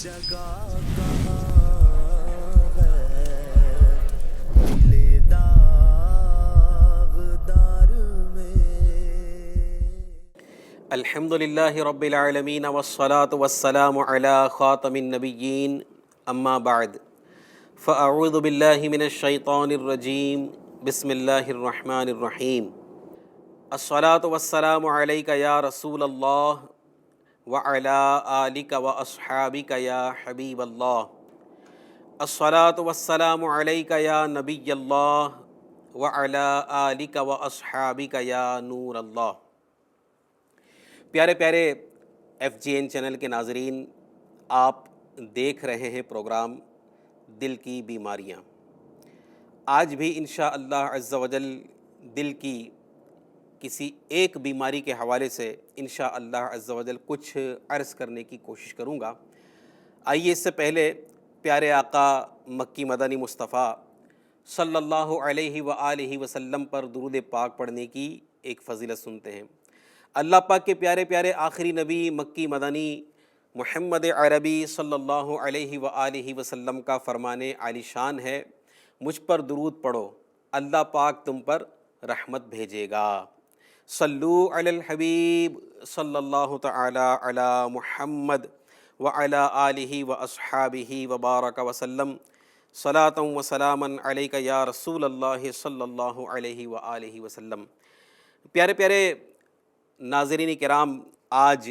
جگہ کہاں ہے دل داغدار میں۔ الحمد للہ رب العالمین والصلاة والسلام علی خاتم النبیین اما بعد فاعوذ باللہ من الشیطان الرجیم بسم اللہ الرحمن الرحیم۔ الصلاة والسلام علیک یا رسول اللہ وعلی آلک واصحابک یا حبیب اللہ۔ الصلاة والسلام علیک یا نبی اللہ وعلی آلک واصحابک یا نور اللہ۔ پیارے پیارے ایف جی این چینل کے ناظرین، آپ دیکھ رہے ہیں پروگرام دل کی بیماریاں۔ آج بھی انشاءاللہ عز و جل دل کی کسی ایک بیماری کے حوالے سے انشاءاللہ عز و جل کچھ عرض کرنے کی کوشش کروں گا۔ آئیے اس سے پہلے پیارے آقا مکی مدنی مصطفیٰ صلی اللہ علیہ وآلہ وسلم پر درود پاک پڑھنے کی ایک فضیلت سنتے ہیں۔ اللہ پاک کے پیارے پیارے آخری نبی مکی مدنی محمد عربی صلی اللہ علیہ وآلہ وسلم کا فرمان عالی شان ہے، مجھ پر درود پڑھو اللہ پاک تم پر رحمت بھیجے گا۔ صلو علی الحبیب صلی اللہ تعالی علی محمد وعلی آلہ واصحابہ وبارک وسلم صلاۃ و سلاما علیک یا رسول اللہ صلی اللہ علیہ وآلہ وسلم۔ پیارے پیارے ناظرین کرام، آج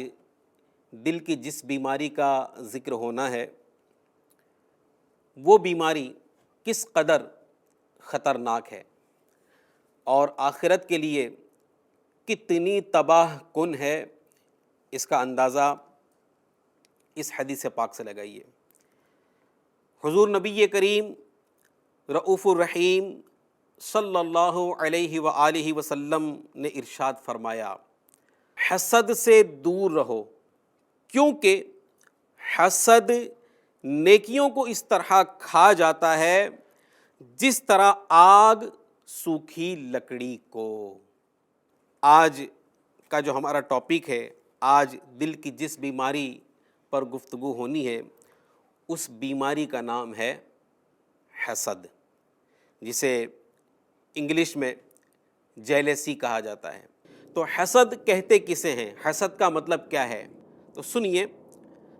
دل کی جس بیماری کا ذکر ہونا ہے وہ بیماری کس قدر خطرناک ہے اور آخرت کے لیے کتنی تباہ کن ہے، اس کا اندازہ اس حدیث پاک سے لگائیے۔ حضور نبی کریم رؤوف الرحیم صلی اللہ علیہ وآلہ وسلم نے ارشاد فرمایا، حسد سے دور رہو، کیونکہ حسد نیکیوں کو اس طرح کھا جاتا ہے جس طرح آگ سوکھی لکڑی کو۔ آج کا جو ہمارا ٹاپک ہے، آج دل کی جس بیماری پر گفتگو ہونی ہے، اس بیماری کا نام ہے حسد، جسے انگلش میں جیلیسی کہا جاتا ہے۔ تو حسد کہتے کسے ہیں؟ حسد کا مطلب کیا ہے؟ تو سنیے،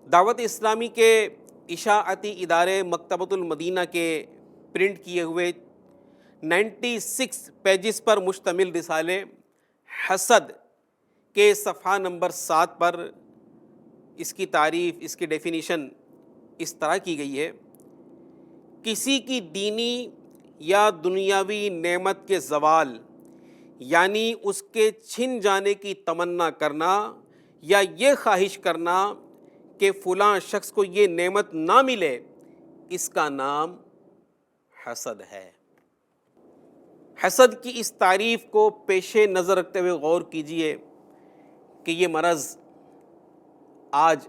دعوت اسلامی کے اشاعتی ادارے مکتبۃ المدینہ کے پرنٹ کیے ہوئے 96 پیجز پر مشتمل رسالے حسد کے صفحہ نمبر 7 پر اس کی تعریف، اس کی ڈیفینیشن اس طرح کی گئی ہے: کسی کی دینی یا دنیاوی نعمت کے زوال، یعنی اس کے چھن جانے کی تمنا کرنا یا یہ خواہش کرنا کہ فلاں شخص کو یہ نعمت نہ ملے، اس کا نام حسد ہے۔ حسد کی اس تعریف کو پیش نظر رکھتے ہوئے غور کیجئے کہ یہ مرض آج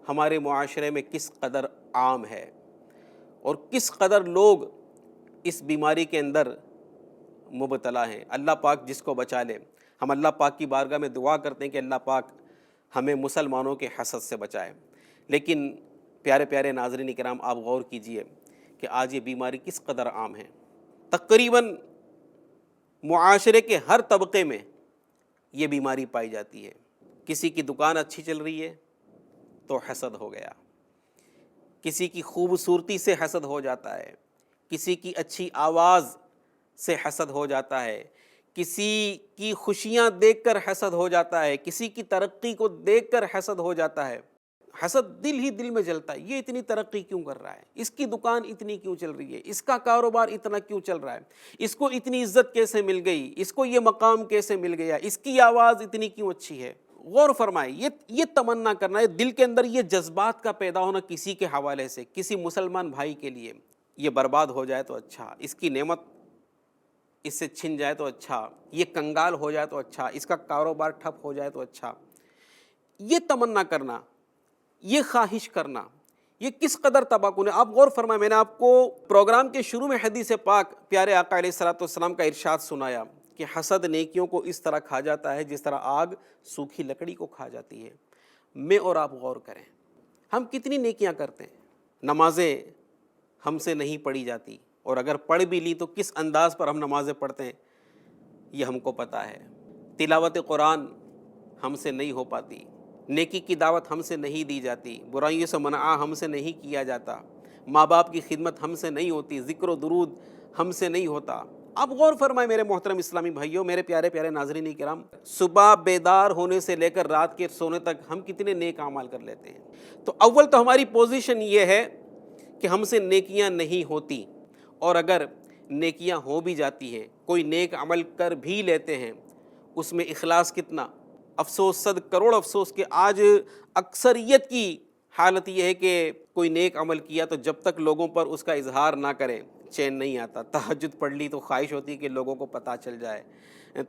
ہمارے معاشرے میں کس قدر عام ہے اور کس قدر لوگ اس بیماری کے اندر مبتلا ہیں۔ اللہ پاک جس کو بچا لے۔ ہم اللہ پاک کی بارگاہ میں دعا کرتے ہیں کہ اللہ پاک ہمیں مسلمانوں کے حسد سے بچائے۔ لیکن پیارے پیارے ناظرین کرام، آپ غور کیجئے کہ آج یہ بیماری کس قدر عام ہے۔ تقریباً معاشرے کے ہر طبقے میں یہ بیماری پائی جاتی ہے۔ کسی کی دکان اچھی چل رہی ہے تو حسد ہو گیا، کسی کی خوبصورتی سے حسد ہو جاتا ہے، کسی کی اچھی آواز سے حسد ہو جاتا ہے، کسی کی خوشیاں دیکھ کر حسد ہو جاتا ہے، کسی کی ترقی کو دیکھ کر حسد ہو جاتا ہے۔ حسد دل ہی دل میں جلتا ہے، یہ اتنی ترقی کیوں کر رہا ہے، اس کی دکان اتنی کیوں چل رہی ہے، اس کا کاروبار اتنا کیوں چل رہا ہے، اس کو اتنی عزت کیسے مل گئی، اس کو یہ مقام کیسے مل گیا، اس کی آواز اتنی کیوں اچھی ہے۔ غور فرمائے، یہ تمنا کرنا ہے دل کے اندر، یہ جذبات کا پیدا ہونا کسی کے حوالے سے، کسی مسلمان بھائی کے لیے، یہ برباد ہو جائے تو اچھا، اس کی نعمت اس سے چھن جائے تو اچھا، یہ کنگال ہو جائے تو اچھا، اس کا کاروبار ٹھپ ہو جائے تو اچھا۔ یہ تمنا کرنا، یہ خواہش کرنا، یہ کس قدر تباہ کن ہے۔ آپ غور فرمائیں، میں نے آپ کو پروگرام کے شروع میں حدیث پاک پیارے آقا علیہ الصلوۃ والسلام کا ارشاد سنایا کہ حسد نیکیوں کو اس طرح کھا جاتا ہے جس طرح آگ سوکھی لکڑی کو کھا جاتی ہے۔ میں اور آپ غور کریں، ہم کتنی نیکیاں کرتے ہیں. نمازیں ہم سے نہیں پڑھی جاتی، اور اگر پڑھ بھی لی تو کس انداز پر ہم نمازیں پڑھتے ہیں یہ ہم کو پتہ ہے. تلاوت قرآن ہم سے نہیں ہو پاتی، نیکی کی دعوت ہم سے نہیں دی جاتی، برائیوں سے منع ہم سے نہیں کیا جاتا، ماں باپ کی خدمت ہم سے نہیں ہوتی، ذکر و درود ہم سے نہیں ہوتا. آپ غور فرمائیں میرے محترم اسلامی بھائیوں، میرے پیارے پیارے ناظرین کرام، صبح بیدار ہونے سے لے کر رات کے سونے تک ہم کتنے نیک اعمال کر لیتے ہیں. تو اول تو ہماری پوزیشن یہ ہے کہ ہم سے نیکیاں نہیں ہوتی، اور اگر نیکیاں ہو بھی جاتی ہیں، کوئی نیک عمل کر بھی لیتے ہیں، اس میں اخلاص کتنا. افسوس، 100 کروڑ افسوس کہ آج اکثریت کی حالت یہ ہے کہ کوئی نیک عمل کیا تو جب تک لوگوں پر اس کا اظہار نہ کریں چین نہیں آتا. تہجد پڑھ لی تو خواہش ہوتی ہے کہ لوگوں کو پتہ چل جائے،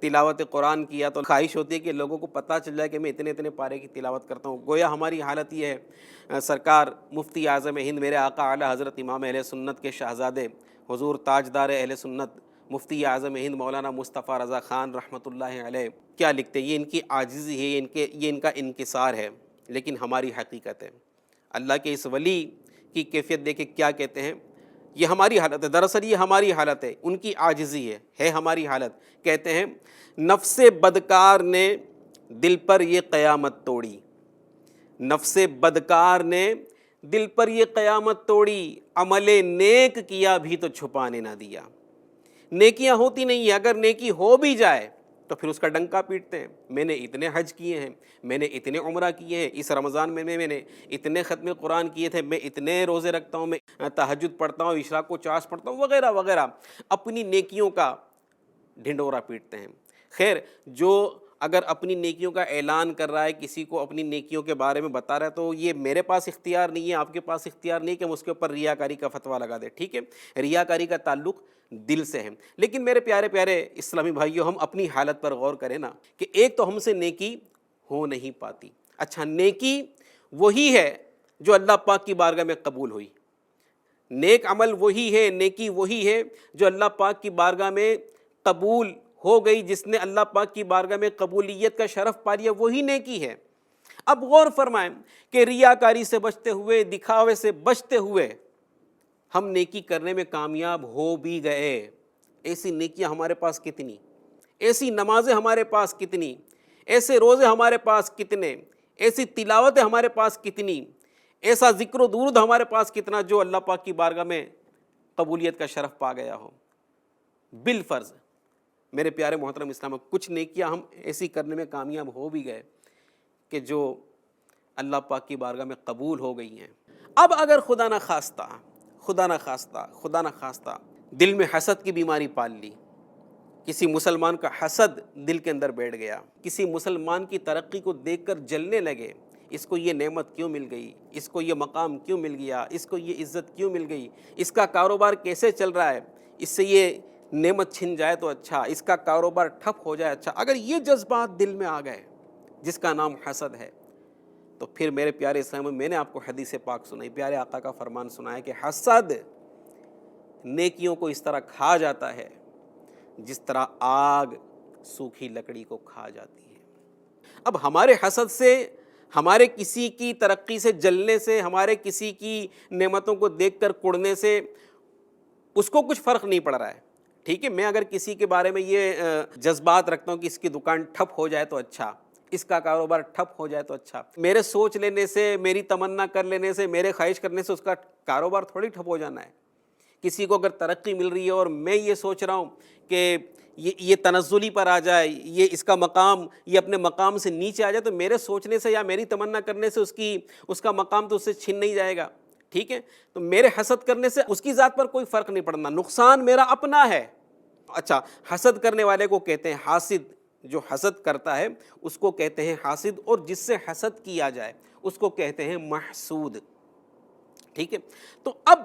تلاوت قرآن کیا تو خواہش ہوتی ہے کہ لوگوں کو پتہ چل جائے کہ میں اتنے اتنے پارے کی تلاوت کرتا ہوں. گویا ہماری حالت یہ ہے. سرکار مفتی اعظم ہند میرے آقا اعلیٰ حضرت امام اہل سنت کے شہزادے حضور تاجدار اہل سنت مفتی اعظم ہند مولانا مصطفیٰ رضا خان رحمۃ اللہ علیہ کیا لکھتے ہیں؟ یہ ان کی عاجزی ہے، یہ ان کا انکسار ہے، لیکن ہماری حقیقت ہے. اللہ کے اس ولی کی کیفیت دیکھیں کیا کہتے ہیں. یہ ہماری حالت ہے، دراصل یہ ہماری حالت ہے، ان کی عاجزی ہے ہماری حالت. کہتے ہیں نفس بدکار نے دل پر یہ قیامت توڑی، نفس بدکار نے دل پر یہ قیامت توڑی، عمل نیک کیا بھی تو چھپانے نہ دیا. نیکیاں ہوتی نہیں ہیں، اگر نیکی ہو بھی جائے تو پھر اس کا ڈنکا پیٹتے ہیں. میں نے اتنے حج کیے ہیں، میں نے اتنے عمرہ کیے ہیں، اس رمضان میں میں نے اتنے ختم قرآن کیے تھے، میں اتنے روزے رکھتا ہوں، میں تہجد پڑھتا ہوں، اشراق و چاش پڑھتا ہوں، وغیرہ وغیرہ. اپنی نیکیوں کا ڈھنڈورا پیٹتے ہیں. خیر، جو اگر اپنی نیکیوں کا اعلان کر رہا ہے، کسی کو اپنی نیکیوں کے بارے میں بتا رہا ہے، تو یہ میرے پاس اختیار نہیں ہے، آپ کے پاس اختیار نہیں کہ ہم اس کے اوپر ریاکاری کا فتویٰ لگا دیں. ٹھیک ہے، ریاکاری کا تعلق دل سے ہے. لیکن میرے پیارے پیارے اسلامی بھائیوں، ہم اپنی حالت پر غور کریں نا کہ ایک تو ہم سے نیکی ہو نہیں پاتی. اچھا، نیکی وہی ہے جو اللہ پاک کی بارگاہ میں قبول ہوئی. نیک عمل وہی ہے، نیکی وہی ہے جو اللہ پاک کی بارگاہ میں قبول ہو گئی. جس نے اللہ پاک کی بارگاہ میں قبولیت کا شرف پا لیا وہی نیکی ہے. اب غور فرمائیں کہ ریاکاری سے بچتے ہوئے، دکھاوے سے بچتے ہوئے ہم نیکی کرنے میں کامیاب ہو بھی گئے. ایسی نیکیاں ہمارے پاس کتنی، ایسی نمازیں ہمارے پاس کتنی، ایسے روزے ہمارے پاس کتنے، ایسی تلاوتیں ہمارے پاس کتنی، ایسا ذکر و درود ہمارے پاس کتنا جو اللہ پاک کی بارگاہ میں قبولیت کا شرف پا گیا ہو. بالفرض میرے پیارے محترم اسلام، کچھ نیکیاں ہم ایسی کرنے میں کامیاب ہو بھی گئے کہ جو اللہ پاک کی بارگاہ میں قبول ہو گئی ہیں. اب اگر خدا نہ خواستہ دل میں حسد کی بیماری پال لی، کسی مسلمان کا حسد دل کے اندر بیٹھ گیا، کسی مسلمان کی ترقی کو دیکھ کر جلنے لگے، اس کو یہ نعمت کیوں مل گئی، اس کو یہ مقام کیوں مل گیا، اس کو یہ عزت کیوں مل گئی، اس کا کاروبار کیسے چل رہا ہے، اس سے یہ نعمت چھن جائے تو اچھا، اس کا کاروبار ٹھپ ہو جائے اچھا. اگر یہ جذبات دل میں آ گئے جس کا نام حسد ہے، تو پھر میرے پیارے اسلام، میں نے آپ کو حدیث پاک سنائی، پیارے آقا کا فرمان سنا ہے کہ حسد نیکیوں کو اس طرح کھا جاتا ہے جس طرح آگ سوکھی لکڑی کو کھا جاتی ہے. اب ہمارے حسد سے، ہمارے کسی کی ترقی سے جلنے سے، ہمارے کسی کی نعمتوں کو دیکھ کر کڑنے سے اس کو کچھ فرق نہیں پڑ رہا ہے. ٹھیک ہے، میں اگر کسی کے بارے میں یہ جذبات رکھتا ہوں کہ اس کی دکان ٹھپ ہو جائے تو اچھا، اس کا کاروبار ٹھپ ہو جائے تو اچھا، میرے سوچ لینے سے، میری تمنا کر لینے سے، میرے خواہش کرنے سے اس کا کاروبار تھوڑی ٹھپ ہو جانا ہے. کسی کو اگر ترقی مل رہی ہے اور میں یہ سوچ رہا ہوں کہ یہ تنزلی پر آ جائے، یہ اس کا مقام، یہ اپنے مقام سے نیچے آ جائے، تو میرے سوچنے سے یا میری تمنا کرنے سے اس کا مقام تو اس سے چھن نہیں جائے گا. ٹھیک ہے، تو میرے حسد کرنے سے اس کی ذات پر کوئی فرق نہیں پڑنا، نقصان میرا اپنا ہے. اچھا، حسد کرنے والے کو کہتے ہیں حاسد. جو حسد کرتا ہے اس کو کہتے ہیں حاسد، اور جس سے حسد کیا جائے اس کو کہتے ہیں محسود. ٹھیک ہے، تو اب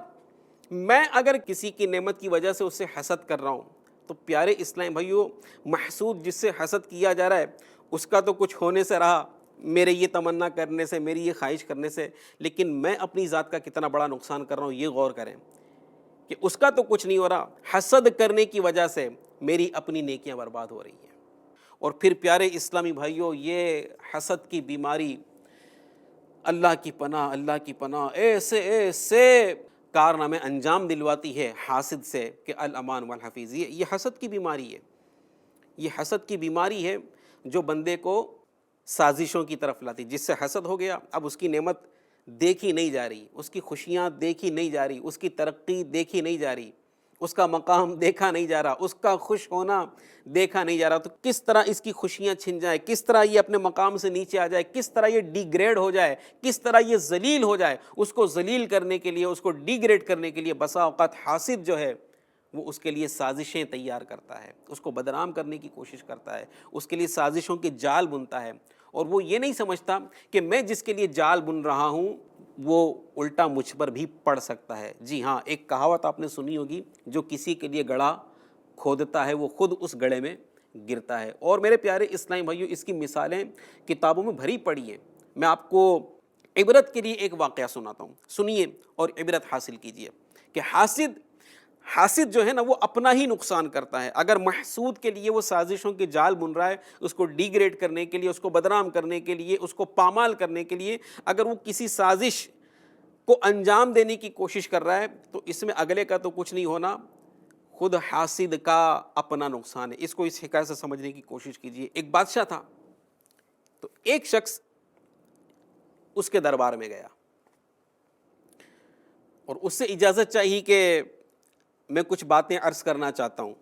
میں اگر کسی کی نعمت کی وجہ سے اس سے حسد کر رہا ہوں تو پیارے اسلام بھائیو، محسود جس سے حسد کیا جا رہا ہے اس کا تو کچھ ہونے سے رہا، میرے یہ تمنا کرنے سے، میری یہ خواہش کرنے سے، لیکن میں اپنی ذات کا کتنا بڑا نقصان کر رہا ہوں. یہ غور کریں کہ اس کا تو کچھ نہیں ہو رہا، حسد کرنے کی وجہ سے میری اپنی نیکیاں برباد ہو رہی ہیں. اور پھر پیارے اسلامی بھائیوں، یہ حسد کی بیماری اللہ کی پناہ، اللہ کی پناہ، ایسے ایسے کارنامے انجام دلواتی ہے حاسد سے کہ الامان والحفیظ. یہ حسد کی بیماری ہے. یہ حسد کی بیماری ہے جو بندے کو سازشوں کی طرف لاتی. جس سے حسد ہو گیا اب اس کی نعمت دیکھی نہیں جا رہی، اس کی خوشیاں دیکھی نہیں جا رہی، اس کی ترقی دیکھی نہیں جا رہی، اس کا مقام دیکھا نہیں جا رہا، اس کا خوش ہونا دیکھا نہیں جا رہا. تو کس طرح اس کی خوشیاں چھن جائیں، کس طرح یہ اپنے مقام سے نیچے آ جائے، کس طرح یہ ڈی گریڈ ہو جائے، کس طرح یہ ذلیل ہو جائے. اس کو ذلیل کرنے کے لیے، اس کو ڈی گریڈ کرنے کے لیے بسا اوقات حاسد جو ہے وہ اس کے لیے سازشیں تیار کرتا ہے، اس کو بدنام کرنے کی کوشش کرتا ہے، اس کے لیے سازشوں کے جال بنتا ہے. اور وہ یہ نہیں سمجھتا کہ میں جس کے لیے جال بن رہا ہوں وہ الٹا مجھ پر بھی پڑ سکتا ہے. جی ہاں، ایک کہاوت آپ نے سنی ہوگی، جو کسی کے لیے گڑھا کھودتا ہے وہ خود اس گڑھے میں گرتا ہے. اور میرے پیارے اسلامی بھائیو، اس کی مثالیں کتابوں میں بھری پڑی ہیں. میں آپ کو عبرت کے لیے ایک واقعہ سناتا ہوں، سنیے اور عبرت حاصل کیجیے کہ حاسد جو ہے نا وہ اپنا ہی نقصان کرتا ہے. اگر محسود کے لیے وہ سازشوں کے جال بن رہا ہے، اس کو ڈی گریڈ کرنے کے لیے، اس کو بدنام کرنے کے لیے، اس کو پامال کرنے کے لیے اگر وہ کسی سازش کو انجام دینے کی کوشش کر رہا ہے تو اس میں اگلے کا تو کچھ نہیں ہونا، خود حاسد کا اپنا نقصان ہے. اس کو اس حکایت سے سمجھنے کی کوشش کیجیے. ایک بادشاہ تھا، تو ایک شخص اس کے دربار میں گیا اور اس سے اجازت چاہیے کہ میں کچھ باتیں عرض کرنا چاہتا ہوں.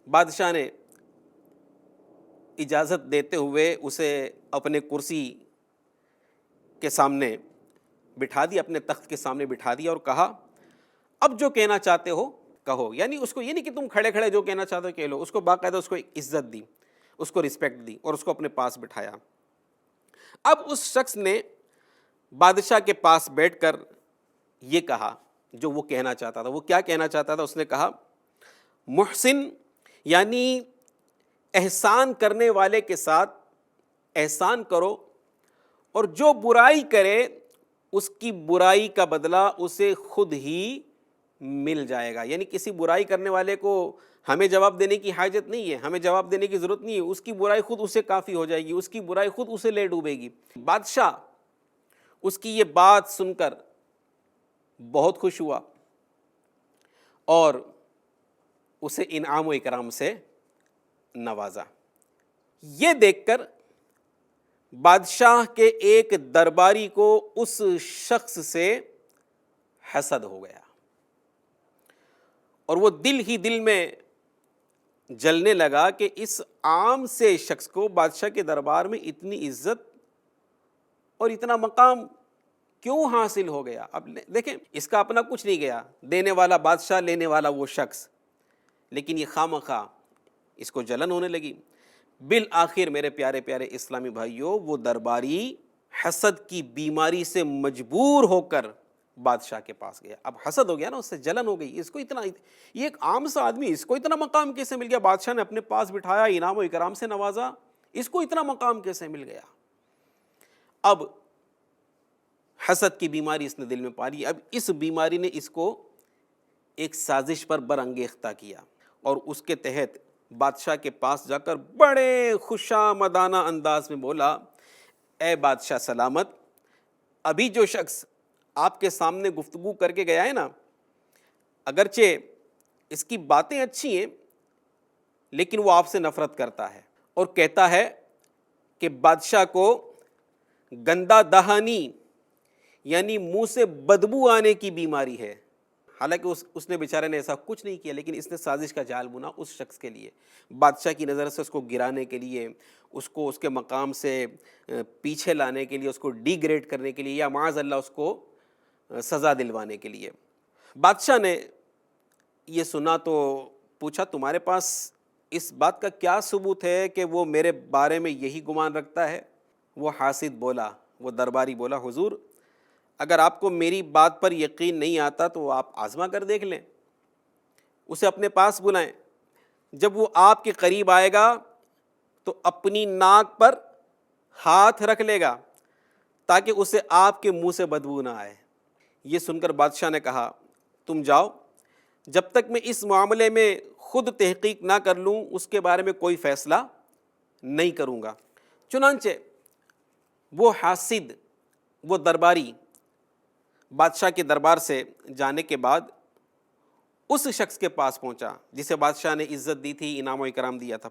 بادشاہ نے اجازت دیتے ہوئے اسے اپنے کرسی کے سامنے بٹھا دیا، اپنے تخت کے سامنے بٹھا دیا اور کہا اب جو کہنا چاہتے ہو کہو. یعنی اس کو یہ نہیں کہ تم کھڑے کھڑے جو کہنا چاہتے ہو کہہ لو. اس کو باقاعدہ اس کو عزت دی، اس کو رسپیکٹ دی اور اس کو اپنے پاس بٹھایا. اب اس شخص نے بادشاہ کے پاس بیٹھ کر یہ کہا جو وہ کہنا چاہتا تھا. وہ کیا کہنا چاہتا تھا؟ اس نے کہا محسن یعنی احسان کرنے والے کے ساتھ احسان کرو، اور جو برائی کرے اس کی برائی کا بدلہ اسے خود ہی مل جائے گا. یعنی کسی برائی کرنے والے کو ہمیں جواب دینے کی حاجت نہیں ہے، ہمیں جواب دینے کی ضرورت نہیں ہے. اس کی برائی خود اسے کافی ہو جائے گی، اس کی برائی خود اسے لے ڈوبے گی. بادشاہ اس کی یہ بات سن کر بہت خوش ہوا اور اسے انعام و اکرام سے نوازا. یہ دیکھ کر بادشاہ کے ایک درباری کو اس شخص سے حسد ہو گیا اور وہ دل ہی دل میں جلنے لگا کہ اس عام سے شخص کو بادشاہ کے دربار میں اتنی عزت اور اتنا مقام کیوں حاصل ہو گیا. اب دیکھیں، اس کا اپنا کچھ نہیں گیا، دینے والا بادشاہ، لینے والا وہ شخص، لیکن یہ خواہ اس کو جلن ہونے لگی. بالآخر میرے پیارے پیارے اسلامی بھائیوں، وہ درباری حسد کی بیماری سے مجبور ہو کر بادشاہ کے پاس گیا. اب حسد ہو گیا نا، اس سے جلن ہو گئی. اس کو اتنا، یہ ایک عام سا آدمی، اس کو اتنا مقام کیسے مل گیا؟ بادشاہ نے اپنے پاس بٹھایا، انعام و اکرام سے نوازا، اس کو اتنا مقام کیسے مل گیا؟ اب حسد کی بیماری اس نے دل میں پالی. اب اس بیماری نے اس کو ایک سازش پر برانگیختہ کیا اور اس کے تحت بادشاہ کے پاس جا کر بڑے خوشامدانہ انداز میں بولا، اے بادشاہ سلامت، ابھی جو شخص آپ کے سامنے گفتگو کر کے گیا ہے نا، اگرچہ اس کی باتیں اچھی ہیں لیکن وہ آپ سے نفرت کرتا ہے اور کہتا ہے کہ بادشاہ کو گندا دہانی یعنی منہ سے بدبو آنے کی بیماری ہے. حالانکہ اس نے بیچارے نے ایسا کچھ نہیں کیا، لیکن اس نے سازش کا جال بنا اس شخص کے لیے، بادشاہ کی نظر سے اس کو گرانے کے لیے، اس کو اس کے مقام سے پیچھے لانے کے لیے، اس کو ڈی گریڈ کرنے کے لیے، یا معاذ اللہ اس کو سزا دلوانے کے لیے. بادشاہ نے یہ سنا تو پوچھا تمہارے پاس اس بات کا کیا ثبوت ہے کہ وہ میرے بارے میں یہی گمان رکھتا ہے؟ وہ حاسد بولا، وہ درباری بولا، حضور اگر آپ کو میری بات پر یقین نہیں آتا تو آپ آزما کر دیکھ لیں، اسے اپنے پاس بلائیں، جب وہ آپ کے قریب آئے گا تو اپنی ناک پر ہاتھ رکھ لے گا تاکہ اسے آپ کے منہ سے بدبو نہ آئے. یہ سن کر بادشاہ نے کہا تم جاؤ، جب تک میں اس معاملے میں خود تحقیق نہ کر لوں اس کے بارے میں کوئی فیصلہ نہیں کروں گا. چنانچہ وہ حاسد وہ درباری بادشاہ کے دربار سے جانے کے بعد اس شخص کے پاس پہنچا جسے بادشاہ نے عزت دی تھی، انعام و اکرام دیا تھا،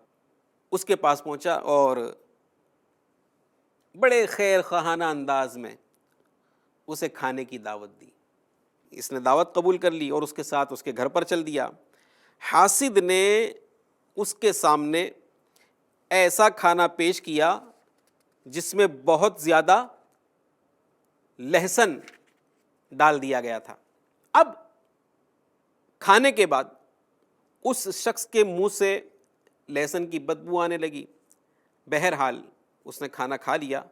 اس کے پاس پہنچا اور بڑے خیر خواہانہ انداز میں اسے کھانے کی دعوت دی۔ اس نے دعوت قبول کر لی اور اس کے ساتھ اس کے گھر پر چل دیا۔ حاسد نے اس کے سامنے ایسا کھانا پیش کیا جس میں بہت زیادہ لہسن ڈال دیا گیا تھا۔ اب کھانے کے بعد اس شخص کے منہ سے لہسن کی بدبو آنے لگی۔ بہرحال اس نے کھانا کھا لیا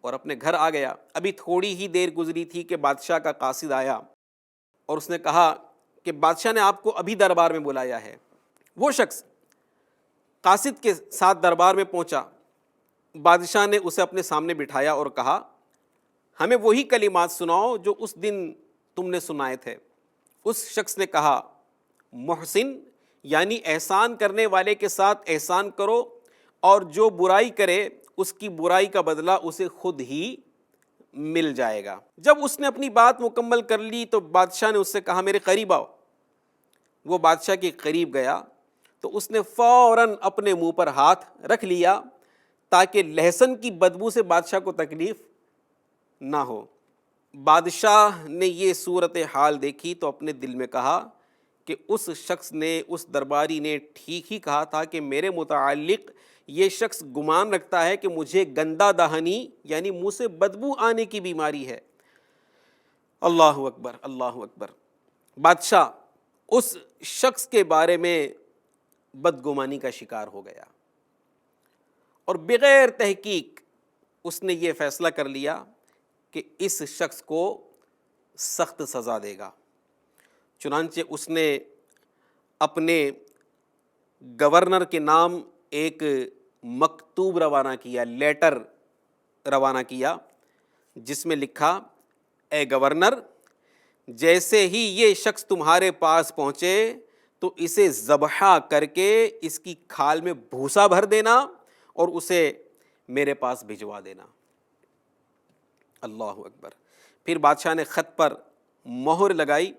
اور اپنے گھر آ گیا۔ ابھی تھوڑی ہی دیر گزری تھی کہ بادشاہ کا قاصد آیا اور اس نے کہا کہ بادشاہ نے آپ کو ابھی دربار میں بلایا ہے۔ وہ شخص قاصد کے ساتھ دربار میں پہنچا۔ بادشاہ نے اسے اپنے سامنے بٹھایا اور کہا، ہمیں وہی کلمات سناؤ جو اس دن تم نے سنائے تھے۔ اس شخص نے کہا، محسن یعنی احسان کرنے والے کے ساتھ احسان کرو، اور جو برائی کرے اس کی برائی کا بدلہ اسے خود ہی مل جائے گا۔ جب اس نے اپنی بات مکمل کر لی تو بادشاہ نے اس سے کہا، میرے قریب آؤ۔ وہ بادشاہ کے قریب گیا تو اس نے فوراً اپنے منہ پر ہاتھ رکھ لیا تاکہ لہسن کی بدبو سے بادشاہ کو تکلیف نہ ہو۔ بادشاہ نے یہ صورتحال دیکھی تو اپنے دل میں کہا کہ اس شخص نے، اس درباری نے ٹھیک ہی کہا تھا کہ میرے متعلق یہ شخص گمان رکھتا ہے کہ مجھے گندہ دہنی یعنی منہ سے بدبو آنے کی بیماری ہے۔ اللہ اکبر، اللہ اکبر۔ بادشاہ اس شخص کے بارے میں بدگمانی کا شکار ہو گیا اور بغیر تحقیق اس نے یہ فیصلہ کر لیا کہ اس شخص کو سخت سزا دے گا۔ چنانچہ اس نے اپنے گورنر کے نام ایک مکتوب روانہ کیا، لیٹر روانہ کیا، جس میں لکھا، اے گورنر، جیسے ہی یہ شخص تمہارے پاس پہنچے تو اسے ذبح کر کے اس کی کھال میں بھوسا بھر دینا اور اسے میرے پاس بھجوا دینا۔ اللہ اکبر۔ پھر بادشاہ نے خط پر مہر لگائی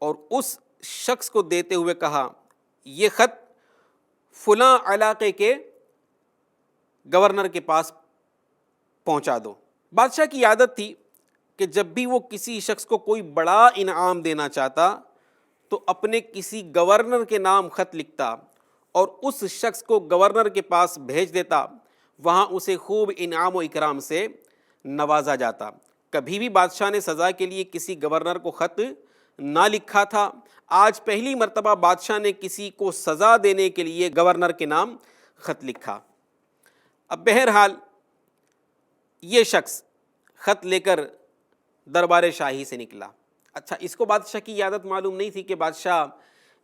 اور اس شخص کو دیتے ہوئے کہا، یہ خط فلاں علاقے کے گورنر کے پاس پہنچا دو۔ بادشاہ کی عادت تھی کہ جب بھی وہ کسی شخص کو کوئی بڑا انعام دینا چاہتا تو اپنے کسی گورنر کے نام خط لکھتا اور اس شخص کو گورنر کے پاس بھیج دیتا، وہاں اسے خوب انعام و اکرام سے نوازا جاتا۔ کبھی بھی بادشاہ نے سزا کے لیے کسی گورنر کو خط نہ لکھا تھا۔ آج پہلی مرتبہ بادشاہ نے کسی کو سزا دینے کے لیے گورنر کے نام خط لکھا۔ اب بہرحال یہ شخص خط لے کر دربار شاہی سے نکلا۔ اچھا، اس کو بادشاہ کی عادت معلوم نہیں تھی کہ بادشاہ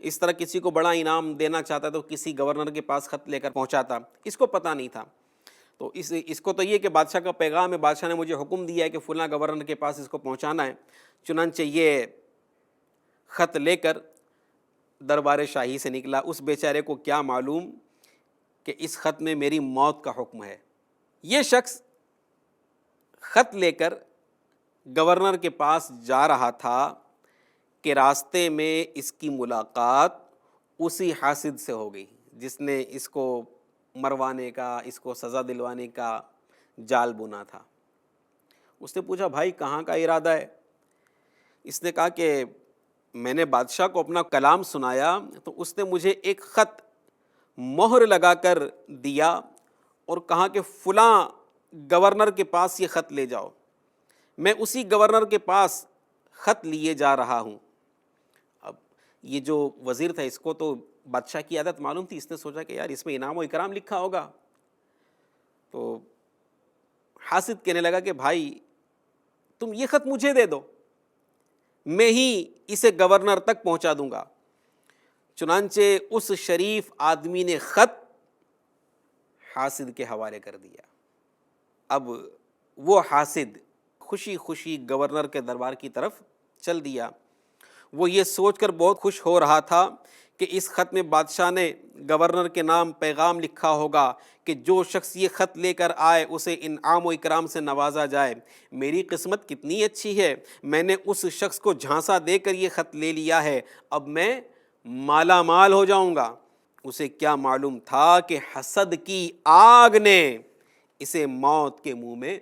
اس طرح کسی کو بڑا انعام دینا چاہتا تو کسی گورنر کے پاس خط لے کر پہنچاتا، اس کو پتہ نہیں تھا۔ تو اس کو تو یہ کہ بادشاہ کا پیغام ہے، بادشاہ نے مجھے حکم دیا ہے کہ فلاں گورنر کے پاس اس کو پہنچانا ہے۔ چنانچہ یہ خط لے کر دربار شاہی سے نکلا۔ اس بیچارے کو کیا معلوم کہ اس خط میں میری موت کا حکم ہے۔ یہ شخص خط لے کر گورنر کے پاس جا رہا تھا کہ راستے میں اس کی ملاقات اسی حاسد سے ہو گئی جس نے اس کو مروانے کا، اس کو سزا دلوانے کا جال بنا تھا۔ اس نے پوچھا، بھائی کہاں کا ارادہ ہے؟ اس نے کہا کہ میں نے بادشاہ کو اپنا کلام سنایا تو اس نے مجھے ایک خط مہر لگا کر دیا اور کہا کہ فلاں گورنر کے پاس یہ خط لے جاؤ۔ میں اسی گورنر کے پاس خط لیے جا رہا ہوں۔ اب یہ جو وزیر تھا اس کو تو بادشاہ کی عادت معلوم تھی، اس نے سوچا کہ یار اس میں انعام و اکرام لکھا ہوگا، تو حاسد کہنے لگا کہ بھائی تم یہ خط مجھے دے دو، میں ہی اسے گورنر تک پہنچا دوں گا۔ چنانچہ اس شریف آدمی نے خط حاسد کے حوالے کر دیا۔ اب وہ حاسد خوشی خوشی گورنر کے دربار کی طرف چل دیا۔ وہ یہ سوچ کر بہت خوش ہو رہا تھا کہ اس خط میں بادشاہ نے گورنر کے نام پیغام لکھا ہوگا کہ جو شخص یہ خط لے کر آئے اسے انعام و اکرام سے نوازا جائے۔ میری قسمت کتنی اچھی ہے، میں نے اس شخص کو جھانسا دے کر یہ خط لے لیا ہے، اب میں مالا مال ہو جاؤں گا۔ اسے کیا معلوم تھا کہ حسد کی آگ نے اسے موت کے منہ میں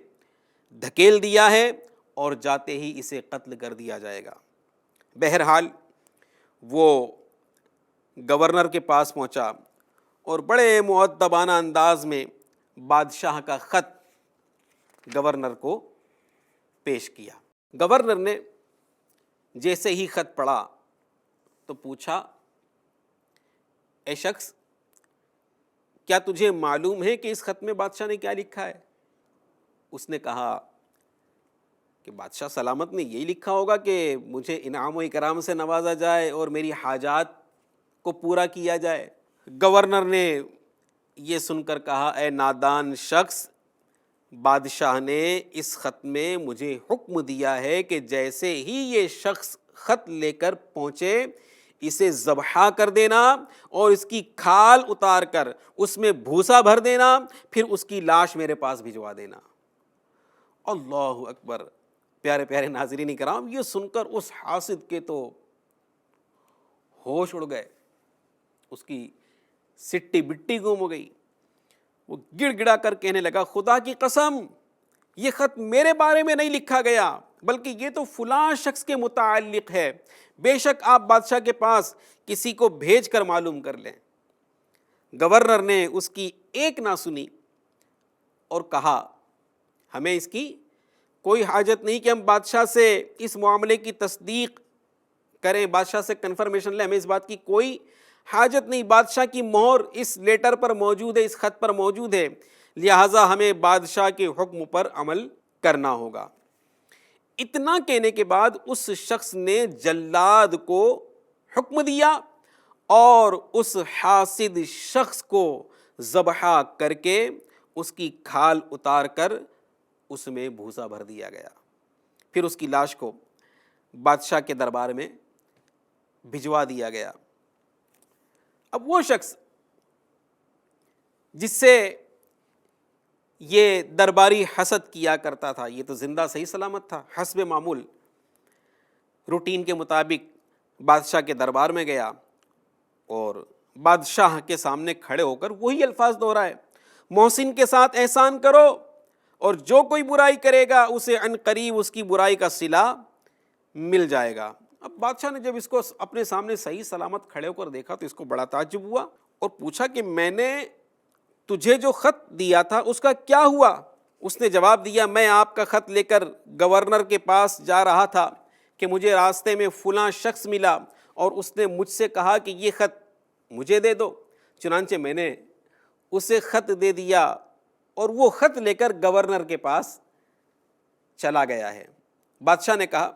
دھکیل دیا ہے اور جاتے ہی اسے قتل کر دیا جائے گا۔ بہرحال وہ گورنر کے پاس پہنچا اور بڑے مؤدبانہ انداز میں بادشاہ کا خط گورنر کو پیش کیا۔ گورنر نے جیسے ہی خط پڑھا تو پوچھا، اے شخص، کیا تجھے معلوم ہے کہ اس خط میں بادشاہ نے کیا لکھا ہے؟ اس نے کہا کہ بادشاہ سلامت نے یہی لکھا ہوگا کہ مجھے انعام و اکرام سے نوازا جائے اور میری حاجات کو پورا کیا جائے۔ گورنر نے یہ سن کر کہا، اے نادان شخص، بادشاہ نے اس خط میں مجھے حکم دیا ہے کہ جیسے ہی یہ شخص خط لے کر پہنچے اسے ذبح کر دینا اور اس کی کھال اتار کر اس میں بھوسا بھر دینا، پھر اس کی لاش میرے پاس بھجوا دینا۔ اللہ اکبر۔ پیارے پیارے ناظرین کرام، یہ سن کر اس حاسد کے تو ہوش اڑ گئے، اس کی سٹی بٹی گم ہو گئی۔ وہ گڑ گڑا کر کہنے لگا، خدا کی قسم، یہ خط میرے بارے میں نہیں لکھا گیا بلکہ یہ تو فلاں شخص کے متعلق ہے، بے شک آپ بادشاہ کے پاس کسی کو بھیج کر معلوم کر لیں۔ گورنر نے اس کی ایک نہ سنی اور کہا، ہمیں اس کی کوئی حاجت نہیں کہ ہم بادشاہ سے اس معاملے کی تصدیق کریں، بادشاہ سے کنفرمیشن لیں، ہمیں اس بات کی کوئی حاجت نہیں، بادشاہ کی مہر اس لیٹر پر موجود ہے، اس خط پر موجود ہے، لہٰذا ہمیں بادشاہ کے حکم پر عمل کرنا ہوگا۔ اتنا کہنے کے بعد اس شخص نے جلاد کو حکم دیا اور اس حاسد شخص کو ذبح کر کے اس کی کھال اتار کر اس میں بھوسا بھر دیا گیا۔ پھر اس کی لاش کو بادشاہ کے دربار میں بھجوا دیا گیا۔ اب وہ شخص جس سے یہ درباری حسد کیا کرتا تھا، یہ تو زندہ صحیح سلامت تھا، حسب معمول روٹین کے مطابق بادشاہ کے دربار میں گیا اور بادشاہ کے سامنے کھڑے ہو کر وہی الفاظ دہرائے، محسن کے ساتھ احسان کرو اور جو کوئی برائی کرے گا اسے عن قریب اس کی برائی کا صلہ مل جائے گا۔ اب بادشاہ نے جب اس کو اپنے سامنے صحیح سلامت کھڑے ہو کر دیکھا تو اس کو بڑا تعجب ہوا اور پوچھا کہ میں نے تجھے جو خط دیا تھا اس کا کیا ہوا؟ اس نے جواب دیا، میں آپ کا خط لے کر گورنر کے پاس جا رہا تھا کہ مجھے راستے میں فلاں شخص ملا اور اس نے مجھ سے کہا کہ یہ خط مجھے دے دو، چنانچہ میں نے اسے خط دے دیا اور وہ خط لے کر گورنر کے پاس چلا گیا ہے۔ بادشاہ نے کہا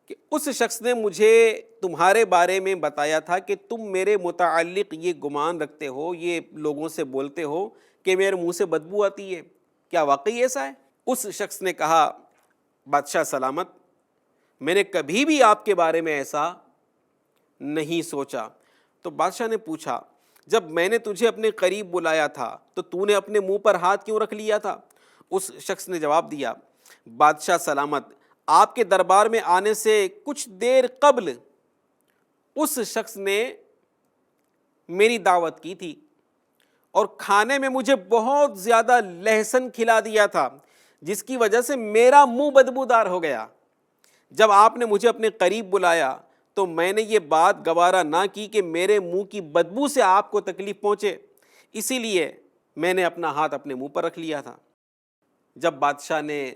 کہ اس شخص نے مجھے تمہارے بارے میں بتایا تھا کہ تم میرے متعلق یہ گمان رکھتے ہو، یہ لوگوں سے بولتے ہو کہ میرے منہ سے بدبو آتی ہے، کیا واقعی ایسا ہے؟ اس شخص نے کہا، بادشاہ سلامت، میں نے کبھی بھی آپ کے بارے میں ایسا نہیں سوچا۔ تو بادشاہ نے پوچھا، جب میں نے تجھے اپنے قریب بلایا تھا تو تو نے اپنے منہ پر ہاتھ کیوں رکھ لیا تھا؟ اس شخص نے جواب دیا، بادشاہ سلامت، آپ کے دربار میں آنے سے کچھ دیر قبل اس شخص نے میری دعوت کی تھی اور کھانے میں مجھے بہت زیادہ لہسن کھلا دیا تھا جس کی وجہ سے میرا منہ بدبودار ہو گیا۔ جب آپ نے مجھے اپنے قریب بلایا تو میں نے یہ بات گوارا نہ کی کہ میرے منہ کی بدبو سے آپ کو تکلیف پہنچے، اسی لیے میں نے اپنا ہاتھ اپنے منہ پر رکھ لیا تھا۔ جب بادشاہ نے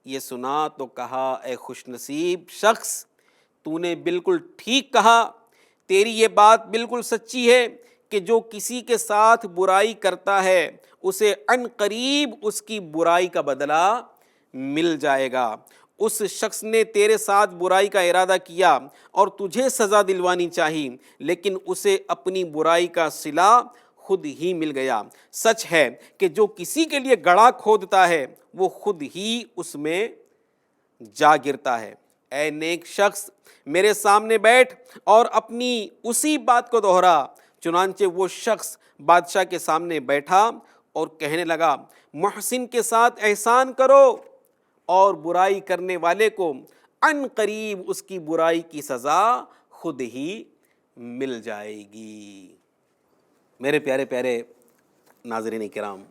یہ سنا تو کہا، اے خوش نصیب شخص، تو نے بالکل ٹھیک کہا، تیری یہ بات بالکل سچی ہے کہ جو کسی کے ساتھ برائی کرتا ہے اسے عن قریب اس کی برائی کا بدلہ مل جائے گا۔ اس شخص نے تیرے ساتھ برائی کا ارادہ کیا اور تجھے سزا دلوانی چاہی، لیکن اسے اپنی برائی کا صلہ خود ہی مل گیا۔ سچ ہے کہ جو کسی کے لیے گڑھا کھودتا ہے وہ خود ہی اس میں جا گرتا ہے۔ اے نیک شخص میرے سامنے بیٹھ اور اپنی اسی بات کو دہرا۔ چنانچہ وہ شخص بادشاہ کے سامنے بیٹھا اور کہنے لگا، محسن کے ساتھ احسان کرو اور برائی کرنے والے کو عن قریب اس کی برائی کی سزا خود ہی مل جائے گی۔ میرے پیارے پیارے ناظرین کرام،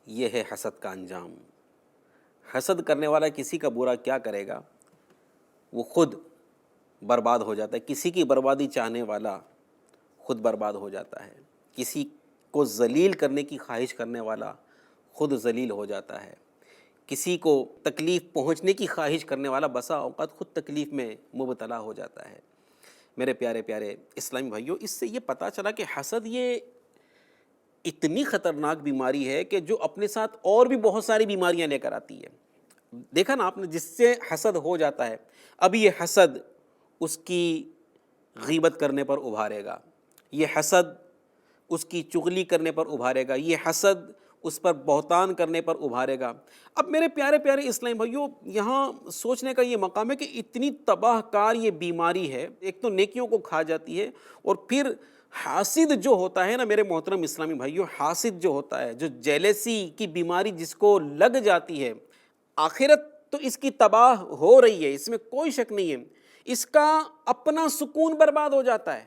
یہ ہے حسد کا انجام۔ حسد کرنے والا کسی کا برا کیا کرے گا، وہ خود برباد ہو جاتا ہے۔ کسی کی بربادی چاہنے والا خود برباد ہو جاتا ہے۔ کسی کو ذلیل کرنے کی خواہش کرنے والا خود ذلیل ہو جاتا ہے۔ کسی کو تکلیف پہنچنے کی خواہش کرنے والا بسا اوقات خود تکلیف میں مبتلا ہو جاتا ہے۔ میرے پیارے پیارے اسلامی بھائیوں، اس سے یہ پتہ چلا کہ حسد یہ اتنی خطرناک بیماری ہے کہ جو اپنے ساتھ اور بھی بہت ساری بیماریاں لے کر آتی ہے۔ دیکھا نا آپ نے، جس سے حسد ہو جاتا ہے، اب یہ حسد اس کی غیبت کرنے پر ابھارے گا، یہ حسد اس کی چغلی کرنے پر ابھارے گا، یہ حسد اس پر بہتان کرنے پر ابھارے گا۔ اب میرے پیارے پیارے اسلامی بھائیوں، یہاں سوچنے کا یہ مقام ہے کہ اتنی تباہ کار یہ بیماری ہے، ایک تو نیکیوں کو کھا جاتی ہے، اور پھر حاسد جو ہوتا ہے نا میرے محترم اسلامی بھائیوں، حاسد جو ہوتا ہے، جو جیلیسی کی بیماری جس کو لگ جاتی ہے، آخرت تو اس کی تباہ ہو رہی ہے، اس میں کوئی شک نہیں ہے، اس کا اپنا سکون برباد ہو جاتا ہے۔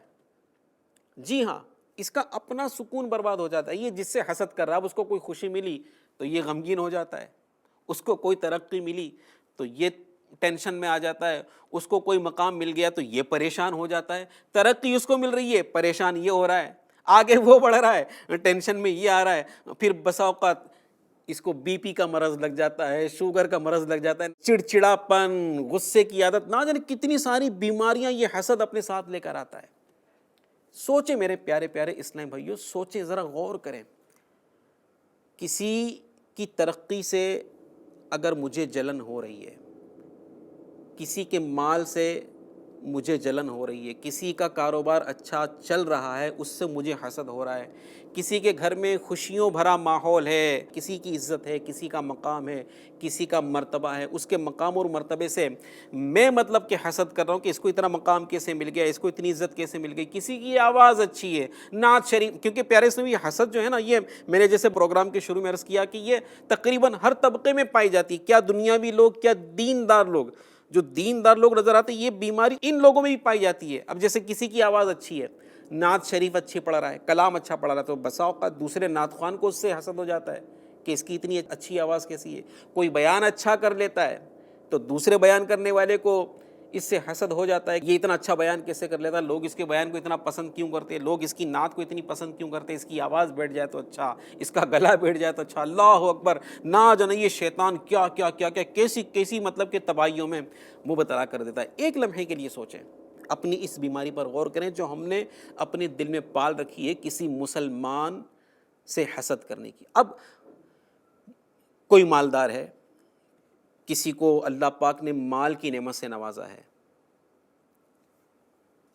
جی ہاں، اس کا اپنا سکون برباد ہو جاتا ہے۔ یہ جس سے حسد کر رہا ہے، اس کو کوئی خوشی ملی تو یہ غمگین ہو جاتا ہے، اس کو کوئی ترقی ملی تو یہ ٹینشن میں آ جاتا ہے، اس کو کوئی مقام مل گیا تو یہ پریشان ہو جاتا ہے، ترقی اس کو مل رہی ہے، پریشان یہ ہو رہا ہے، آگے وہ بڑھ رہا ہے، ٹینشن میں یہ آ رہا ہے، پھر بسا اوقات اس کو بی پی کا مرض لگ جاتا ہے، شوگر کا مرض لگ جاتا ہے، چڑچڑاپن، غصے کی عادت، نہ جانے کتنی ساری بیماریاں یہ حسد اپنے ساتھ لے کر آتا ہے۔ سوچیں میرے پیارے پیارے اسلام بھائیوں، سوچیں، ذرا غور کریں، کسی کی ترقی سے اگر مجھے جلن ہو رہی ہے، کسی کے مال سے مجھے جلن ہو رہی ہے، کسی کا کاروبار اچھا چل رہا ہے اس سے مجھے حسد ہو رہا ہے، کسی کے گھر میں خوشیوں بھرا ماحول ہے، کسی کی عزت ہے، کسی کا مقام ہے، کسی کا مرتبہ ہے، اس کے مقام اور مرتبے سے میں مطلب کہ حسد کر رہا ہوں کہ اس کو اتنا مقام کیسے مل گیا، اس کو اتنی عزت کیسے مل گئی، کسی کی آواز اچھی ہے، نعت شریف، کیونکہ پیارے اسلامی یہ حسد جو ہے نا، یہ میں نے جیسے پروگرام کے شروع میں عرض کیا کہ یہ تقریباً ہر طبقے میں پائی جاتی ہے، کیا دنیاوی لوگ، کیا دیندار لوگ، جو دیندار لوگ نظر آتے ہیں، یہ بیماری ان لوگوں میں بھی پائی جاتی ہے۔ اب جیسے کسی کی آواز اچھی ہے، نعت شریف اچھی پڑھ رہا ہے، کلام اچھا پڑھ رہا ہے، تو بسا اوقات دوسرے نعت خوان کو اس سے حسد ہو جاتا ہے کہ اس کی اتنی اچھی آواز کیسی ہے۔ کوئی بیان اچھا کر لیتا ہے تو دوسرے بیان کرنے والے کو اس سے حسد ہو جاتا ہے کہ یہ اتنا اچھا بیان کیسے کر لیتا ہے، لوگ اس کے بیان کو اتنا پسند کیوں کرتے ہیں، لوگ اس کی نعت کو اتنی پسند کیوں کرتے ہیں، اس کی آواز بیٹھ جائے تو اچھا، اس کا گلا بیٹھ جائے تو اچھا، اللہ اکبر، نہ جانے یہ شیطان کیا کیا کیا کیا کیسی کیسی مطلب کہ تباہیوں میں مبتلا کر دیتا ہے۔ ایک لمحے کے لیے سوچیں، اپنی اس بیماری پر غور کریں جو ہم نے اپنے دل میں پال رکھی ہے، کسی مسلمان سے حسد کرنے کی۔ اب کوئی مالدار ہے، کسی کو اللہ پاک نے مال کی نعمت سے نوازا ہے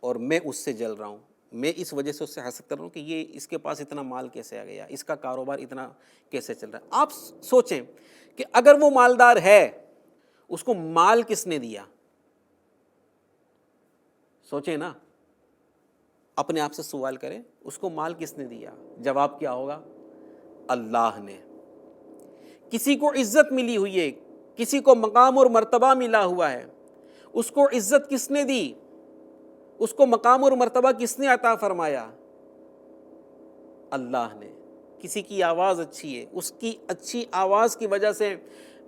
اور میں اس سے جل رہا ہوں، میں اس وجہ سے اس سے حسد کر رہا ہوں کہ یہ اس کے پاس اتنا مال کیسے آ گیا، اس کا کاروبار اتنا کیسے چل رہا ہے۔ آپ سوچیں کہ اگر وہ مالدار ہے، اس کو مال کس نے دیا؟ سوچیں نا، اپنے آپ سے سوال کریں، اس کو مال کس نے دیا؟ جواب کیا ہوگا؟ اللہ نے۔ کسی کو عزت ملی ہوئی ہے، کسی کو مقام اور مرتبہ ملا ہوا ہے، اس کو عزت کس نے دی؟ اس کو مقام اور مرتبہ کس نے عطا فرمایا؟ اللہ نے۔ کسی کی آواز اچھی ہے، اس کی اچھی آواز کی وجہ سے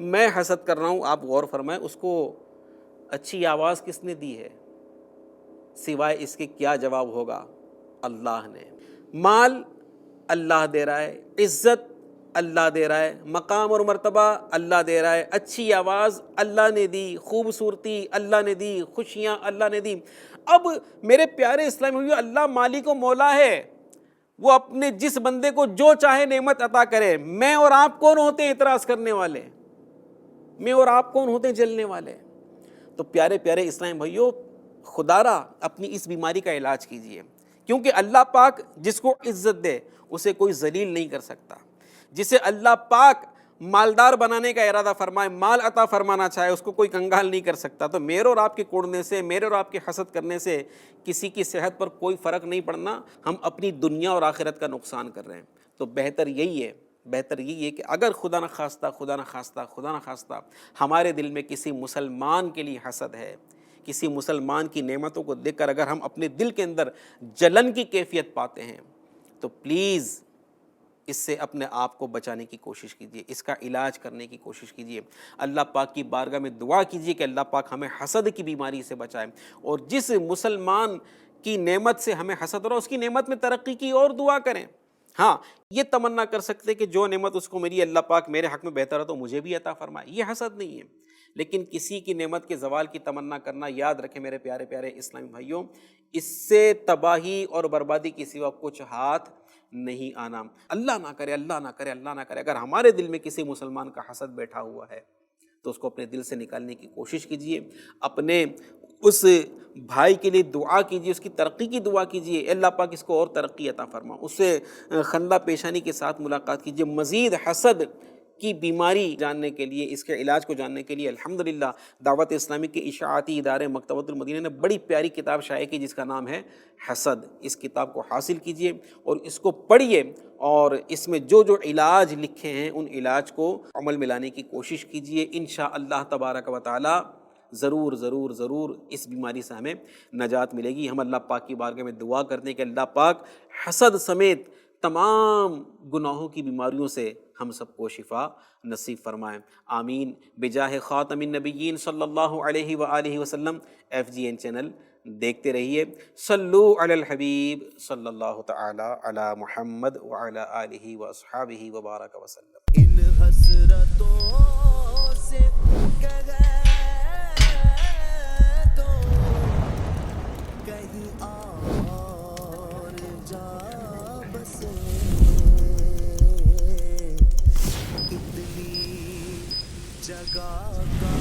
میں حسد کر رہا ہوں، آپ غور فرمائیں، اس کو اچھی آواز کس نے دی ہے؟ سوائے اس کے کیا جواب ہوگا؟ اللہ نے۔ مال اللہ دے رہا ہے، عزت اللہ دے رہا ہے، مقام اور مرتبہ اللہ دے رہا ہے، اچھی آواز اللہ نے دی، خوبصورتی اللہ نے دی، خوشیاں اللہ نے دی۔ اب میرے پیارے اسلامی بھائیو، اللہ مالک و مولا ہے، وہ اپنے جس بندے کو جو چاہے نعمت عطا کرے۔ میں اور آپ کون ہوتے ہیں اعتراض کرنے والے؟ میں اور آپ کون ہوتے ہیں جلنے والے؟ تو پیارے پیارے اسلامی بھائیو، خدا را اپنی اس بیماری کا علاج کیجئے، کیونکہ اللہ پاک جس کو عزت دے اسے کوئی ذلیل نہیں کر سکتا، جسے اللہ پاک مالدار بنانے کا ارادہ فرمائے، مال عطا فرمانا چاہے، اس کو کوئی کنگال نہیں کر سکتا۔ تو میرے اور آپ کے کوڑنے سے، میرے اور آپ کے حسد کرنے سے کسی کی صحت پر کوئی فرق نہیں پڑنا، ہم اپنی دنیا اور آخرت کا نقصان کر رہے ہیں۔ تو بہتر یہی ہے کہ اگر خدا نخواستہ ہمارے دل میں کسی مسلمان کے لیے حسد ہے، کسی مسلمان کی نعمتوں کو دیکھ کر اگر ہم اپنے دل کے اندر جلن کی کیفیت پاتے ہیں، تو پلیز اس سے اپنے آپ کو بچانے کی کوشش کیجیے، اس کا علاج کرنے کی کوشش کیجیے۔ اللہ پاک کی بارگاہ میں دعا کیجیے کہ اللہ پاک ہمیں حسد کی بیماری سے بچائے، اور جس مسلمان کی نعمت سے ہمیں حسد ہو رہا ہے اس کی نعمت میں ترقی کی اور دعا کریں۔ ہاں، یہ تمنا کر سکتے کہ جو نعمت اس کو ملی اللہ پاک میرے حق میں بہتر ہے تو مجھے بھی عطا فرمائے، یہ حسد نہیں ہے۔ لیکن کسی کی نعمت کے زوال کی تمنا کرنا، یاد رکھیں میرے پیارے پیارے اسلامی بھائیوں، اس سے تباہی اور بربادی کے سوا کچھ ہاتھ نہیں آنا۔ اللہ نہ کرے، اللہ نہ کرے، اللہ نہ کرے اگر ہمارے دل میں کسی مسلمان کا حسد بیٹھا ہوا ہے تو اس کو اپنے دل سے نکالنے کی کوشش کیجیے، اپنے اس بھائی کے لیے دعا کیجیے، اس کی ترقی کی دعا کیجیے، اے اللہ پاک اس کو اور ترقی عطا فرما، اس سے خندہ پیشانی کے ساتھ ملاقات کیجیے۔ مزید حسد کی بیماری جاننے کے لیے، اس کے علاج کو جاننے کے لیے الحمدللہ دعوت اسلامی کے اشاعتی ادارے مکتبۃ المدینہ نے بڑی پیاری کتاب شائع کی جس کا نام ہے حسد۔ اس کتاب کو حاصل کیجیے اور اس کو پڑھیے، اور اس میں جو جو علاج لکھے ہیں ان علاج کو عمل میں لانے کی کوشش کیجیے۔ انشاءاللہ تبارک و تعالی ضرور ضرور ضرور اس بیماری سے ہمیں نجات ملے گی۔ ہم اللہ پاک کی بارگاہ میں دعا کرتے ہیں کہ اللہ پاک حسد سمیت تمام گناہوں کی بیماریوں سے ہم سب کو شفا نصیب فرمائیں، آمین، بجاہ خاتم النبیین صلی اللہ علیہ وآلہ وسلم۔ FGN چینل دیکھتے رہیے۔ صلو علی الحبیب صلی اللہ تعالی علی محمد وعلی آلہ واصحابہ وبارک وسلم۔ ان حسرتوں سے کہے تو کہیں اور جا بسے، اتنی جگہ کا